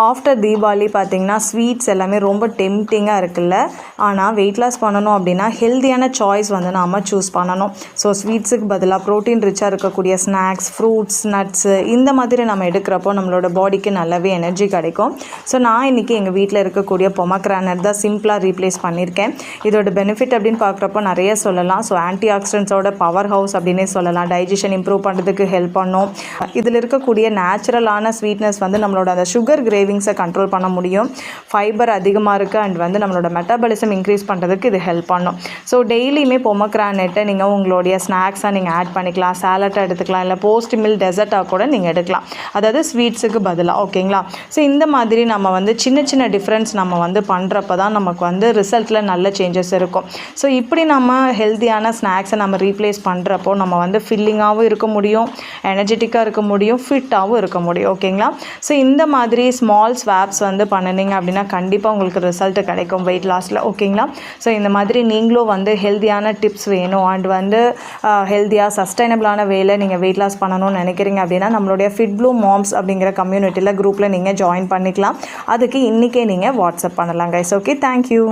After Deepavali பார்த்திங்கன்னா sweets எல்லாமே ரொம்ப டெம்டிங்காக இருக்குல்ல. ஆனால் வெயிட் லாஸ் பண்ணணும் அப்படின்னா ஹெல்த்தியான சாய்ஸ் வந்து நாம் சூஸ் பண்ணணும். ஸோ ஸ்வீட்ஸுக்கு பதிலாக ப்ரோட்டீன் ரிச்சாக இருக்கக்கூடிய ஸ்நாக்ஸ், ஃப்ரூட்ஸ், நட்ஸு இந்த மாதிரி நம்ம எடுக்கிறப்போ நம்மளோட பாடிக்கு நல்லாவே எனர்ஜி கிடைக்கும். ஸோ நான் இன்றைக்கி எங்கள் வீட்டில் இருக்கக்கூடிய பொமக்ரானட் தான் சிம்பிளாக ரீப்ளேஸ் பண்ணியிருக்கேன். இதோட பெனிஃபிட் அப்படின்னு பார்க்குறப்போ நிறைய சொல்லலாம். ஸோ ஆன்டி ஆக்சிடென்ட்ஸோட பவர் ஹவுஸ் அப்படின்னே சொல்லலாம். டைஜஷன் இம்ப்ரூவ் பண்ணுறதுக்கு ஹெல்ப் பண்ணும். இதில் இருக்கக்கூடிய நேச்சுரலான ஸ்வீட்னஸ் வந்து நம்மளோட அந்த சுகர் கிரேவிங்ஸை கண்ட்ரோல் பண்ண முடியும். ஃபைபர் அதிகமாக இருக்குது அண்ட் வந்து நம்மளோட மெட்டபாலிசம் இன்க்ரீஸ் பண்ணுறதுக்கு இது ஹெல்ப் பண்ணும். ஸோ டெய்லியுமே பொமக்ரானட்டை நீங்கள் உங்களுடைய ஸ்நாக்ஸாக நீங்கள் ஆட் பண்ணிக்கலாம், சாலட்டாக எடுத்துக்கலாம், இல்லை போஸ்ட் மில் டெசர்ட்டாக கூட நீங்கள் எடுக்கலாம், அதாவது ஸ்வீட்ஸுக்கு பதிலாக. ஓகேங்களா? ஸோ இந்த மாதிரி நம்ம வந்து சின்ன சின்ன டிஃப்ரென்ஸ் நம்ம வந்து பண்ணுறப்ப தான் நமக்கு வந்து ரிசல்ட்டில் நல்ல சேஞ்சஸ் இருக்கும். ஸோ இப்படி நம்ம ஹெல்த்தியான ஸ்நாக்ஸை நம்ம ரீப்ளேஸ் பண்ணுறப்போ நம்ம வந்து ஃபில்லிங்காகவும் இருக்க முடியும், எனர்ஜெட்டிக்காக இருக்க முடியும், ஃபிட்டாகவும் இருக்க முடியும். ஓகேங்களா? ஸோ இந்த மாதிரி ஸ்மால் ஸ்வாப்ஸ் வந்து பண்ணினீங்க அப்படின்னா கண்டிப்பாக உங்களுக்கு ரிசல்ட் கிடைக்கும் வெயிட் லாஸில். ஓகேங்களா? ஸோ இந்த மாதிரி நீங்களும் வந்து ஹெல்த்தியான டிப்ஸ் வேணும் அண்ட் வந்து ஹெல்த்தியாக சஸ்டைனபிளான வேலை நீங்கள் வெயிட் லாஸ் பண்ணணும்னு நினைக்கிறீங்க அப்படின்னா நம்மளுடைய ஃபிட் ப்ளூம் மாம்ஸ் அப்படிங்கிற கம்யூனிட்டியில் குரூப்பில் நீங்கள் ஜாயின் பண்ணிக்கலாம். அதுக்கு இன்றைக்கே நீங்கள் வாட்ஸ்அப் பண்ணலாம் கைஸ். Okay, thank you.